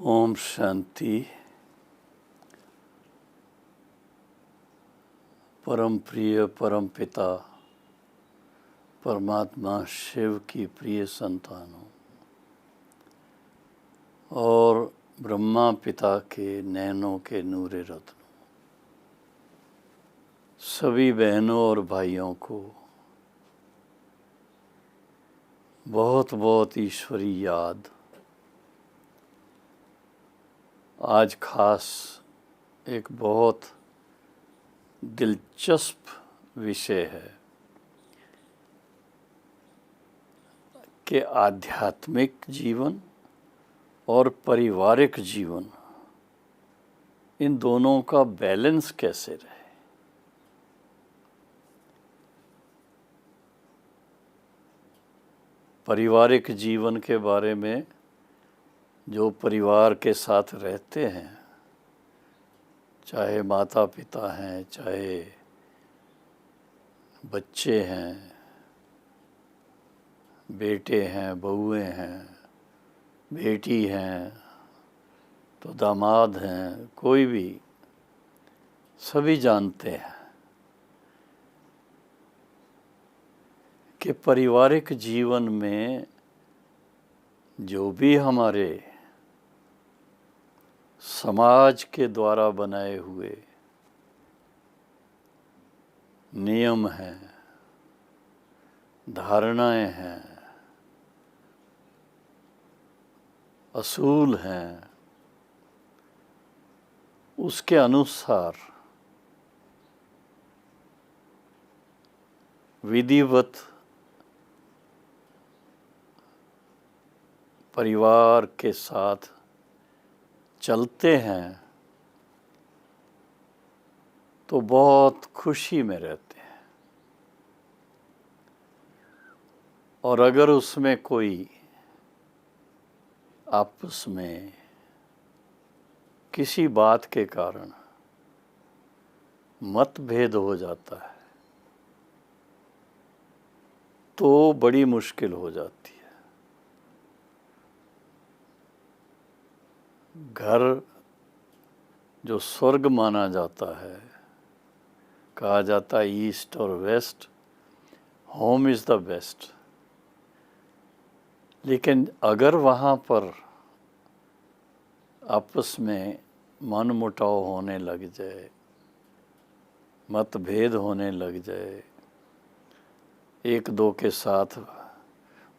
ओम शांति। परम प्रिय परम पिता परमात्मा शिव की प्रिय संतानों और ब्रह्मा पिता के नैनों के नूरे रत्नों, सभी बहनों और भाइयों को बहुत बहुत ईश्वरी याद। आज खास एक बहुत दिलचस्प विषय है कि आध्यात्मिक जीवन और पारिवारिक जीवन, इन दोनों का बैलेंस कैसे रहे। पारिवारिक जीवन के बारे में, जो परिवार के साथ रहते हैं, चाहे माता पिता हैं, चाहे बच्चे हैं, बेटे हैं, बहुएं हैं, बेटी हैं, तो दामाद हैं, कोई भी, सभी जानते हैं कि पारिवारिक जीवन में जो भी हमारे समाज के द्वारा बनाए हुए नियम हैं, धारणाएं हैं, असूल हैं, उसके अनुसार विधिवत परिवार के साथ चलते हैं तो बहुत खुशी में रहते हैं। और अगर उसमें कोई आपस में किसी बात के कारण मतभेद हो जाता है तो बड़ी मुश्किल हो जाती है। घर जो स्वर्ग माना जाता है, कहा जाता है ईस्ट और west, home is the best. लेकिन अगर वहाँ पर आपस में मनमुटाव होने लग जाए, मतभेद होने लग जाए, एक दो के साथ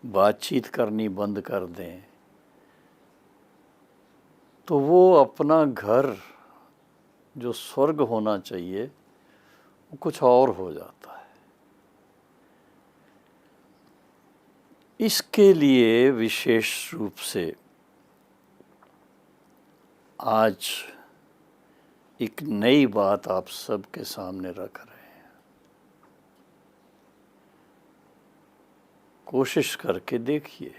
बातचीत करनी बंद कर दें, तो वो अपना घर जो स्वर्ग होना चाहिए वो कुछ और हो जाता है। इसके लिए विशेष रूप से आज एक नई बात आप सबके सामने रख रहे हैं। कोशिश करके देखिए,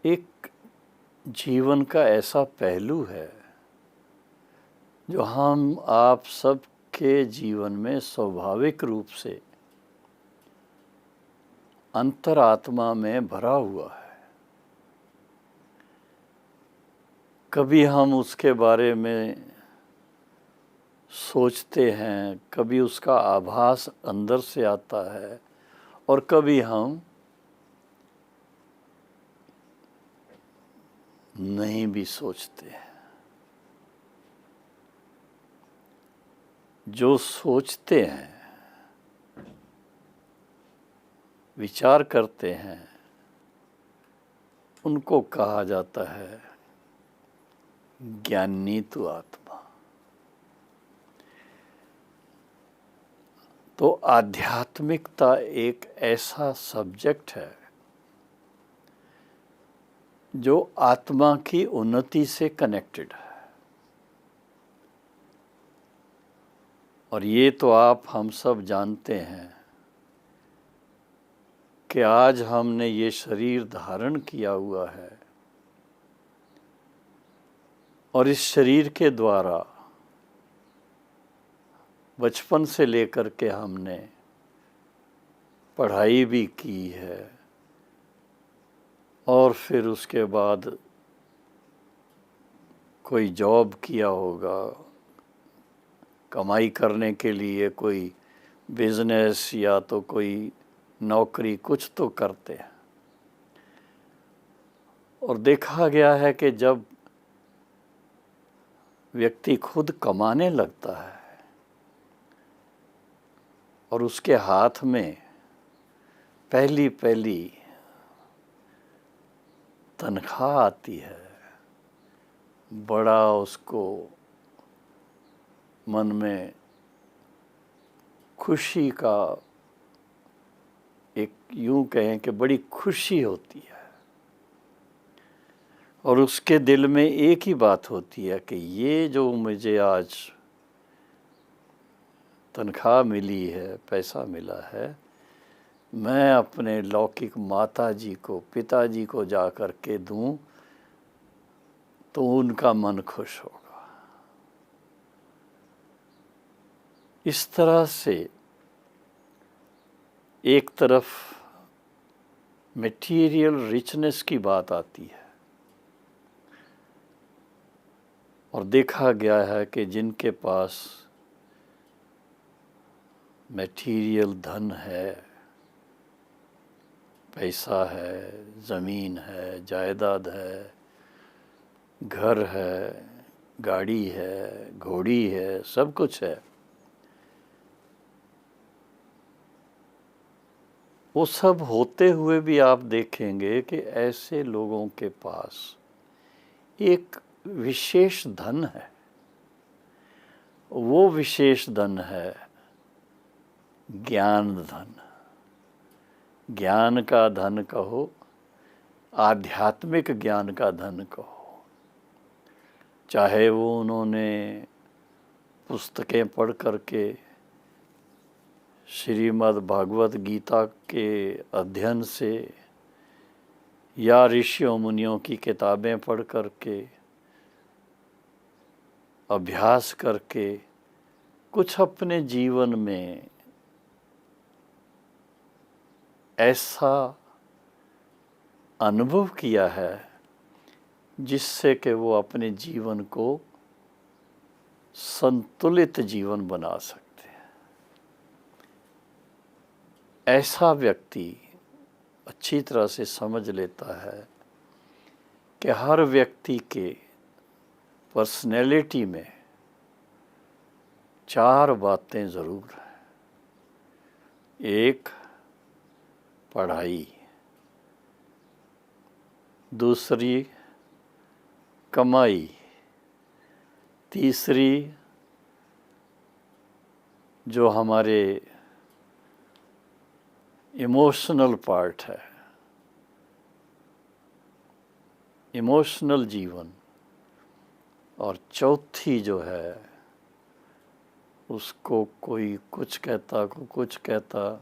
एक जीवन का ऐसा पहलू है जो हम आप सब के जीवन में स्वाभाविक रूप से अंतरात्मा में भरा हुआ है। कभी हम उसके बारे में सोचते हैं, कभी उसका आभास अंदर से आता है और कभी हम नहीं भी सोचते हैं। जो सोचते हैं, विचार करते हैं, उनको कहा जाता है ज्ञानीतु आत्मा। तो आध्यात्मिकता एक ऐसा सब्जेक्ट है जो आत्मा की उन्नति से कनेक्टेड है। और ये तो आप हम सब जानते हैं कि आज हमने ये शरीर धारण किया हुआ है और इस शरीर के द्वारा बचपन से लेकर के हमने पढ़ाई भी की है, और फिर उसके बाद कोई जॉब किया होगा, कमाई करने के लिए कोई बिजनेस या तो कोई नौकरी कुछ तो करते हैं। और देखा गया है कि जब व्यक्ति खुद कमाने लगता है और उसके हाथ में पहली पहली तनख्वाह आती है, बड़ा उसको मन में खुशी का, एक यूं कहें कि बड़ी खुशी होती है। और उसके दिल में एक ही बात होती है कि ये जो मुझे आज तनख्वाह मिली है, पैसा मिला है, मैं अपने लौकिक माता जी को, पिताजी को जा कर के दूं तो उनका मन खुश होगा। इस तरह से एक तरफ मटेरियल रिचनेस की बात आती है और देखा गया है कि जिनके पास मटेरियल धन है, पैसा है, ज़मीन है, जायदाद है, घर है, गाड़ी है, घोड़ी है, सब कुछ है, वो सब होते हुए भी आप देखेंगे कि ऐसे लोगों के पास एक विशेष धन है। वो विशेष धन है ज्ञान धन। ज्ञान का धन कहो, आध्यात्मिक ज्ञान का धन कहो, चाहे वो उन्होंने पुस्तकें पढ़ करके श्रीमद् भागवत गीता के अध्ययन से या ऋषियों मुनियों की किताबें पढ़ करके, अभ्यास करके कुछ अपने जीवन में ऐसा अनुभव किया है जिससे कि वो अपने जीवन को संतुलित जीवन बना सकते हैं। ऐसा व्यक्ति अच्छी तरह से समझ लेता है कि हर व्यक्ति के पर्सनैलिटी में 4 बातें ज़रूर हैं। एक, पढ़ाई, दूसरी कमाई, तीसरी जो हमारे इमोशनल पार्ट है, इमोशनल जीवन, और चौथी जो है उसको कोई कुछ कहता, कोई कुछ कहता,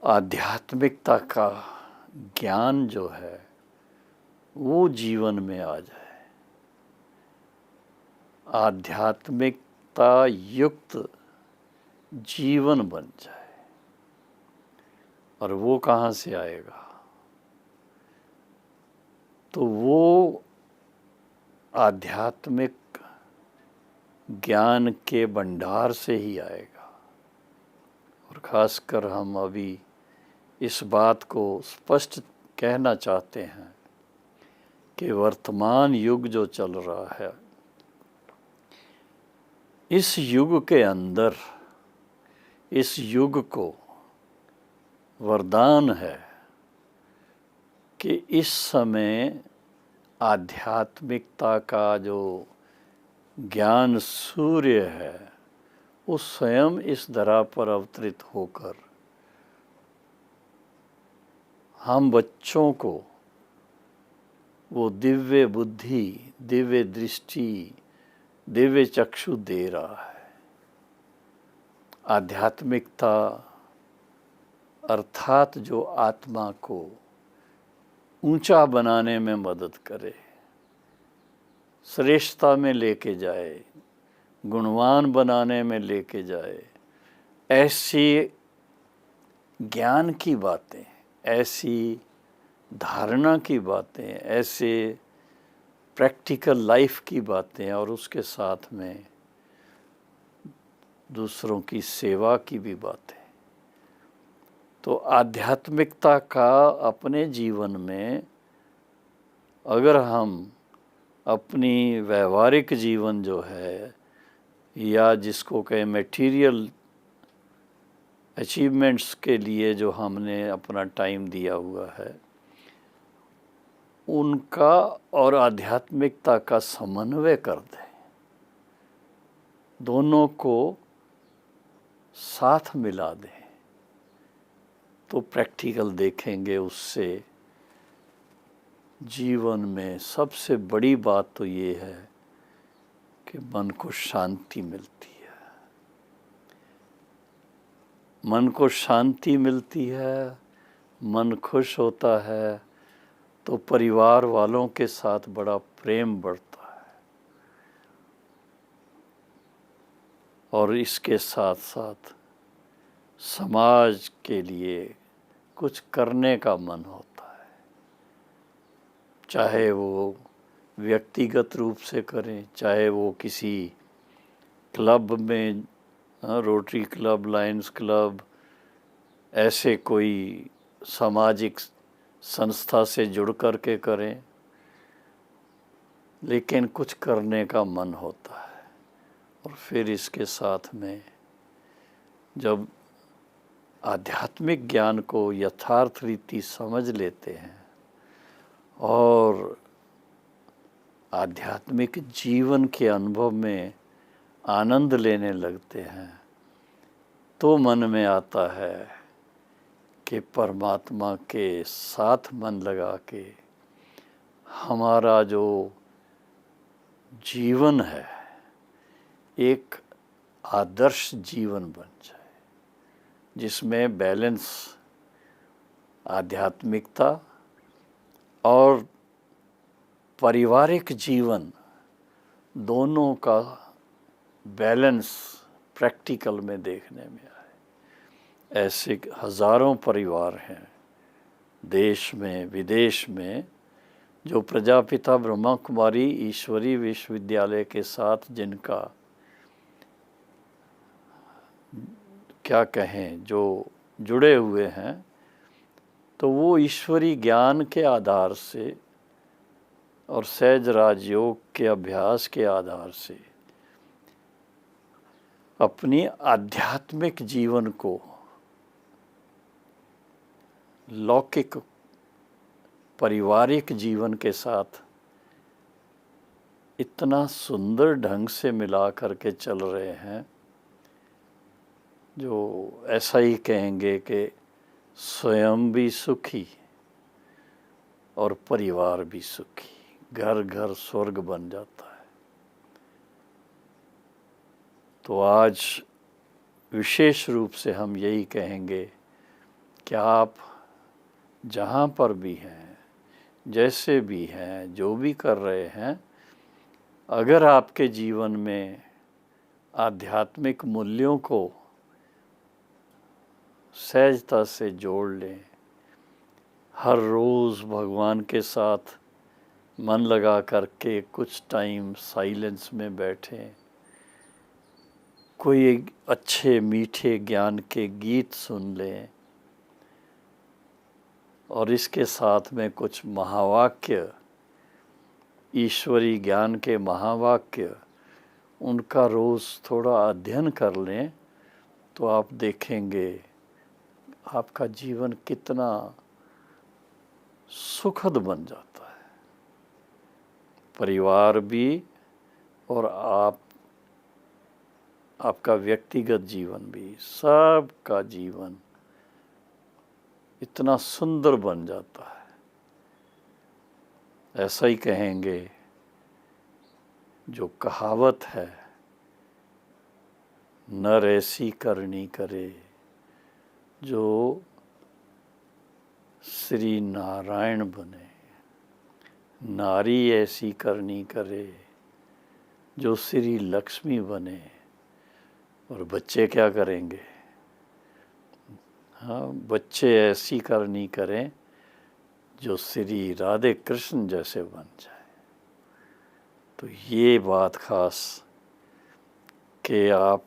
आध्यात्मिकता का ज्ञान जो है वो जीवन में आ जाए, आध्यात्मिकता युक्त जीवन बन जाए। और वो कहाँ से आएगा? तो वो आध्यात्मिक ज्ञान के भंडार से ही आएगा। और ख़ासकर हम अभी इस बात को स्पष्ट कहना चाहते हैं कि वर्तमान युग जो चल रहा है, इस युग के अंदर, इस युग को वरदान है कि इस समय आध्यात्मिकता का जो ज्ञान सूर्य है वो स्वयं इस धरा पर अवतरित होकर हम बच्चों को वो दिव्य बुद्धि, दिव्य दृष्टि, दिव्य चक्षु दे रहा है। आध्यात्मिकता अर्थात जो आत्मा को ऊंचा बनाने में मदद करे, श्रेष्ठता में लेके जाए, गुणवान बनाने में लेके जाए, ऐसी ज्ञान की बातें, ऐसी धारणा की बातें, ऐसे प्रैक्टिकल लाइफ की बातें और उसके साथ में दूसरों की सेवा की भी बातें। तो आध्यात्मिकता का अपने जीवन में अगर हम अपनी व्यवहारिक जीवन जो है या जिसको कहें मटेरियल अचीवमेंट्स के लिए जो हमने अपना टाइम दिया हुआ है, उनका और आध्यात्मिकता का समन्वय कर दें, दोनों को साथ मिला दें, तो प्रैक्टिकल देखेंगे उससे जीवन में सबसे बड़ी बात तो ये है कि मन को शांति मिलती है। मन को शांति मिलती है, मन खुश होता है, तो परिवार वालों के साथ बड़ा प्रेम बढ़ता है और इसके साथ साथ समाज के लिए कुछ करने का मन होता है, चाहे वो व्यक्तिगत रूप से करें, चाहे वो किसी क्लब में, रोटरी क्लब, लायंस क्लब, ऐसे कोई सामाजिक संस्था से जुड़ कर के करें, लेकिन कुछ करने का मन होता है। और फिर इसके साथ में जब आध्यात्मिक ज्ञान को यथार्थ रीति समझ लेते हैं और आध्यात्मिक जीवन के अनुभव में आनंद लेने लगते हैं, तो मन में आता है कि परमात्मा के साथ मन लगा के हमारा जो जीवन है एक आदर्श जीवन बन जाए, जिसमें बैलेंस आध्यात्मिकता और पारिवारिक जीवन दोनों का बैलेंस प्रैक्टिकल में देखने में आए। ऐसे हज़ारों परिवार हैं देश में विदेश में जो प्रजापिता ब्रह्मा कुमारी ईश्वरी विश्वविद्यालय के साथ जिनका क्या कहें जो जुड़े हुए हैं, तो वो ईश्वरी ज्ञान के आधार से और सहज राजयोग के अभ्यास के आधार से अपनी आध्यात्मिक जीवन को लौकिक पारिवारिक जीवन के साथ इतना सुंदर ढंग से मिला करके चल रहे हैं, जो ऐसा ही कहेंगे कि स्वयं भी सुखी और परिवार भी सुखी, घर घर स्वर्ग बन जाता है। तो आज विशेष रूप से हम यही कहेंगे कि आप जहाँ पर भी हैं, जैसे भी हैं, जो भी कर रहे हैं, अगर आपके जीवन में आध्यात्मिक मूल्यों को सहजता से जोड़ लें, हर रोज़ भगवान के साथ मन लगा करके कुछ टाइम साइलेंस में बैठें, कोई एक अच्छे मीठे ज्ञान के गीत सुन लें और इसके साथ में कुछ महावाक्य, ईश्वरी ज्ञान के महावाक्य, उनका रोज़ थोड़ा अध्ययन कर लें, तो आप देखेंगे आपका जीवन कितना सुखद बन जाता है। परिवार भी और आपका व्यक्तिगत जीवन भी, सबका जीवन इतना सुंदर बन जाता है। ऐसा ही कहेंगे जो कहावत है, नर ऐसी करनी करे जो श्री नारायण बने, नारी ऐसी करनी करे जो श्री लक्ष्मी बने। और बच्चे क्या करेंगे? हाँ, बच्चे ऐसी करनी करें जो श्री राधे कृष्ण जैसे बन जाए। तो ये बात खास कि आप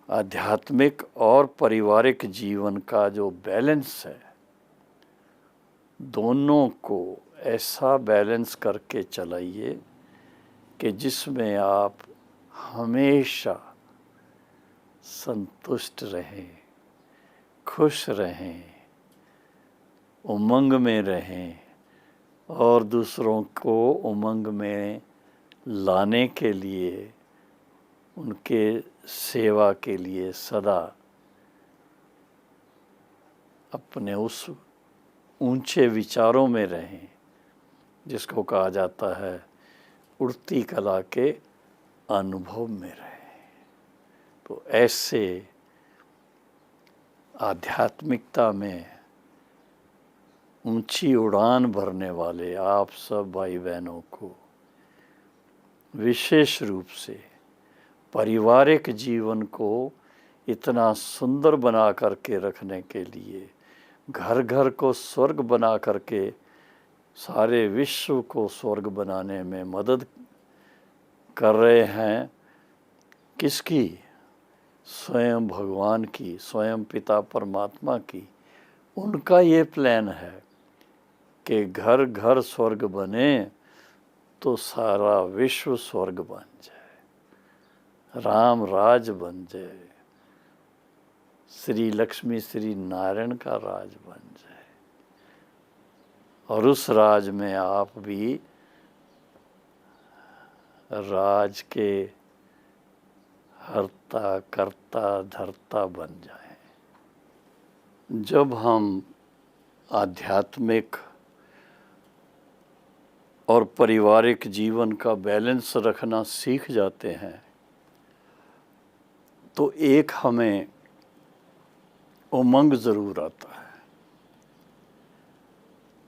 आध्यात्मिक और पारिवारिक जीवन का जो बैलेंस है, दोनों को ऐसा बैलेंस करके चलाइए कि जिसमें आप हमेशा संतुष्ट रहें, खुश रहें, उमंग में रहें और दूसरों को उमंग में लाने के लिए, उनके सेवा के लिए सदा अपने उस ऊंचे विचारों में रहें जिसको कहा जाता है उड़ती कला के अनुभव में रहें। तो ऐसे आध्यात्मिकता में ऊंची उड़ान भरने वाले आप सब भाई बहनों को विशेष रूप से पारिवारिक जीवन को इतना सुंदर बना करके रखने के लिए, घर घर को स्वर्ग बना करके सारे विश्व को स्वर्ग बनाने में मदद कर रहे हैं। किसकी? स्वयं भगवान की, स्वयं पिता परमात्मा की। उनका ये प्लान है कि घर घर स्वर्ग बने तो सारा विश्व स्वर्ग बन जाए, राम राज बन जाए, श्री लक्ष्मी श्री नारायण का राज बन जाए और उस राज में आप भी राज के हर्ता कर्ता धर्ता बन जाएं। जब हम आध्यात्मिक और पारिवारिक जीवन का बैलेंस रखना सीख जाते हैं तो एक हमें उमंग ज़रूर आता है,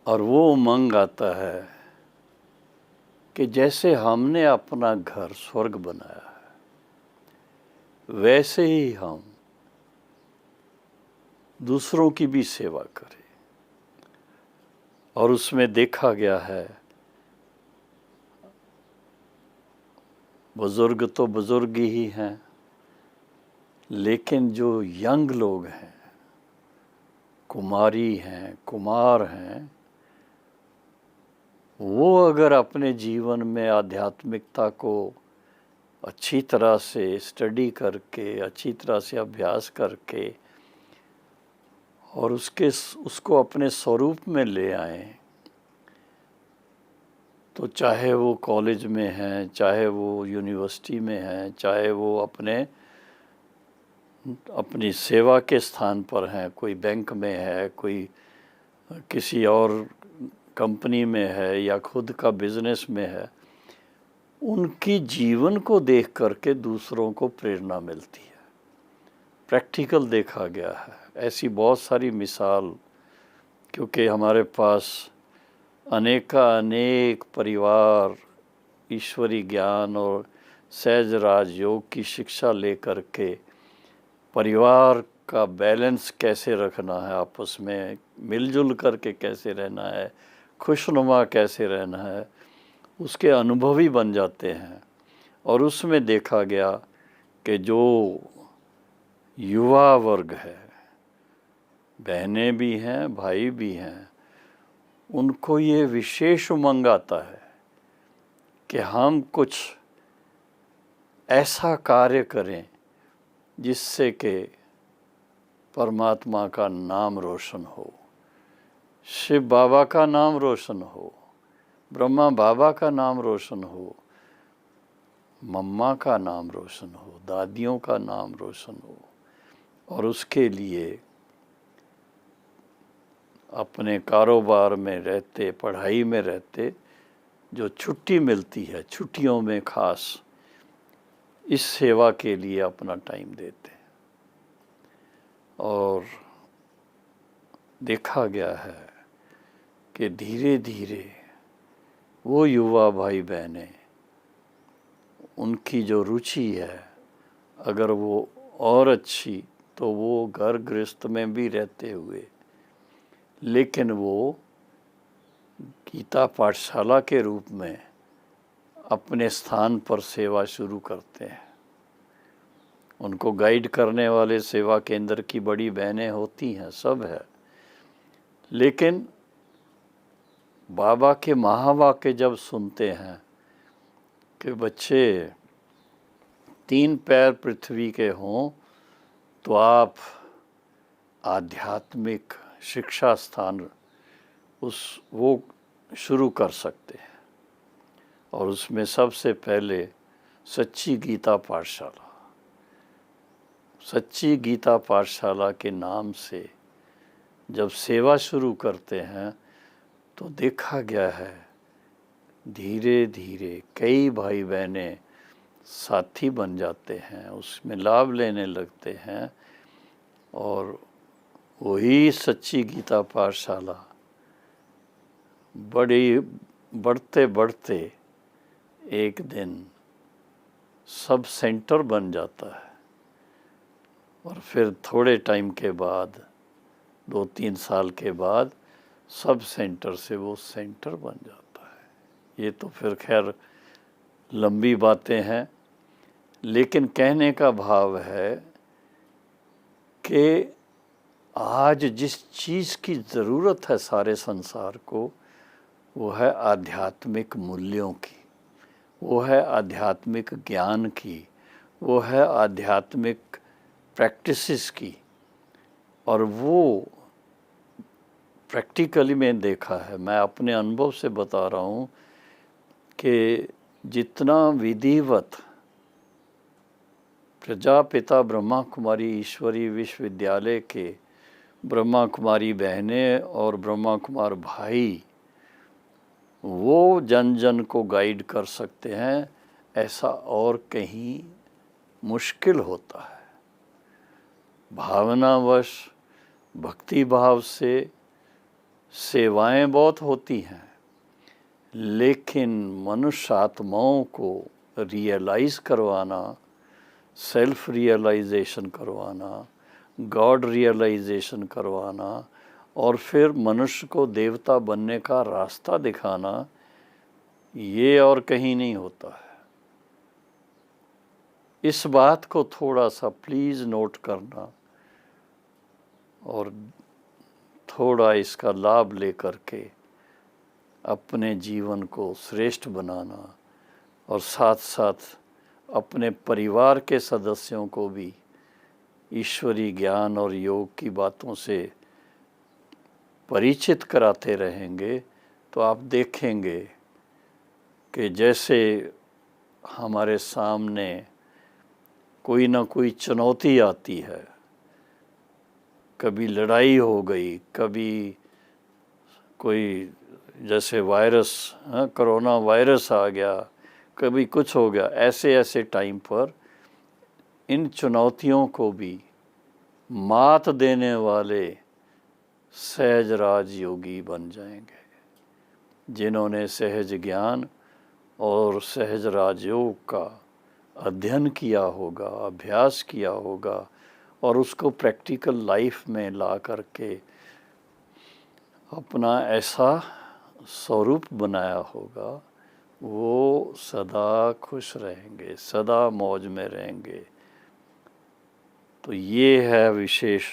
और वो उमंग आता है कि जैसे हमने अपना घर स्वर्ग बनाया है वैसे ही हम दूसरों की भी सेवा करें। और उसमें देखा गया है, बुजुर्ग तो बुजुर्ग ही हैं, लेकिन जो यंग लोग हैं, कुमारी हैं, कुमार हैं, वो अगर अपने जीवन में आध्यात्मिकता को अच्छी तरह से स्टडी करके, अच्छी तरह से अभ्यास करके और उसको अपने स्वरूप में ले आएं, तो चाहे वो कॉलेज में हैं, चाहे वो यूनिवर्सिटी में हैं, चाहे वो अपनी सेवा के स्थान पर हैं, कोई बैंक में है, कोई किसी और कंपनी में है या खुद का बिजनेस में है, उनकी जीवन को देख करके दूसरों को प्रेरणा मिलती है। प्रैक्टिकल देखा गया है, ऐसी बहुत सारी मिसाल, क्योंकि हमारे पास अनेक परिवार ईश्वरी ज्ञान और सहज राजयोग की शिक्षा लेकर के परिवार का बैलेंस कैसे रखना है, आपस में मिलजुल करके कैसे रहना है, खुशनुमा कैसे रहना है, उसके अनुभवी बन जाते हैं। और उसमें देखा गया कि जो युवा वर्ग है, बहनें भी हैं, भाई भी हैं, उनको ये विशेष उमंग आता है कि हम कुछ ऐसा कार्य करें जिससे कि परमात्मा का नाम रोशन हो, शिव बाबा का नाम रोशन हो, ब्रह्मा बाबा का नाम रोशन हो, मम्मा का नाम रोशन हो, दादियों का नाम रोशन हो। और उसके लिए अपने कारोबार में रहते, पढ़ाई में रहते, जो छुट्टी मिलती है, छुट्टियों में खास इस सेवा के लिए अपना टाइम देते हैं। और देखा गया है कि धीरे धीरे वो युवा भाई बहनें, उनकी जो रुचि है, अगर वो और अच्छी, तो वो घर गृहस्थ में भी रहते हुए लेकिन वो गीता पाठशाला के रूप में अपने स्थान पर सेवा शुरू करते हैं। उनको गाइड करने वाले सेवा केंद्र की बड़ी बहनें होती हैं, सब है, लेकिन बाबा के महावाक्य जब सुनते हैं कि बच्चे 3 पैर पृथ्वी के हों तो आप आध्यात्मिक शिक्षा स्थान वो शुरू कर सकते हैं, और उसमें सबसे पहले सच्ची गीता पाठशाला। सच्ची गीता पाठशाला के नाम से जब सेवा शुरू करते हैं तो देखा गया है धीरे धीरे कई भाई बहनें साथी बन जाते हैं, उसमें लाभ लेने लगते हैं, और वही सच्ची गीता पाठशाला बढ़ते बढ़ते एक दिन सब सेंटर बन जाता है, और फिर थोड़े टाइम के बाद 2-3 साल के बाद सब सेंटर से वो सेंटर बन जाता है। ये तो फिर खैर लंबी बातें हैं, लेकिन कहने का भाव है कि आज जिस चीज़ की ज़रूरत है सारे संसार को, वो है आध्यात्मिक मूल्यों की, वो है आध्यात्मिक ज्ञान की, वो है आध्यात्मिक प्रैक्टिसेस की। और वो प्रैक्टिकली मैंने देखा है, मैं अपने अनुभव से बता रहा हूँ कि जितना विधिवत प्रजापिता ब्रह्मा कुमारी ईश्वरी विश्वविद्यालय के ब्रह्मा कुमारी बहनें और ब्रह्मा कुमार भाई वो जन जन को गाइड कर सकते हैं, ऐसा और कहीं मुश्किल होता है। भावनावश भक्ति भाव से सेवाएं बहुत होती हैं, लेकिन मनुष्य आत्माओं को रियलाइज़ करवाना, सेल्फ रियलाइजेशन करवाना, गॉड रियलाइजेशन करवाना, और फिर मनुष्य को देवता बनने का रास्ता दिखाना, ये और कहीं नहीं होता है। इस बात को थोड़ा सा प्लीज़ नोट करना और थोड़ा इसका लाभ लेकर के अपने जीवन को श्रेष्ठ बनाना, और साथ साथ अपने परिवार के सदस्यों को भी ईश्वरी ज्ञान और योग की बातों से परिचित कराते रहेंगे, तो आप देखेंगे कि जैसे हमारे सामने कोई ना कोई चुनौती आती है, कभी लड़ाई हो गई, कभी कोई जैसे वायरस, कोरोना वायरस आ गया, कभी कुछ हो गया, ऐसे ऐसे टाइम पर इन चुनौतियों को भी मात देने वाले सहज राज योगी बन जाएंगे, जिन्होंने सहज ज्ञान और सहज राजयोग का अध्ययन किया होगा, अभ्यास किया होगा, और उसको प्रैक्टिकल लाइफ में ला करके अपना ऐसा स्वरूप बनाया होगा, वो सदा खुश रहेंगे, सदा मौज में रहेंगे। तो ये है विशेष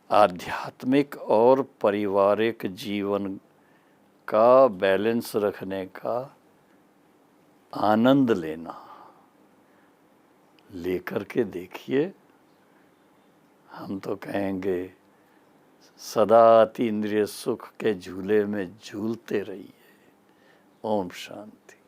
आध्यात्मिक और पारिवारिक जीवन का बैलेंस रखने का आनंद लेना। लेकर के देखिए, हम तो कहेंगे सदा अति इंद्रिय सुख के झूले में झूलते रहिए। ओम शांति।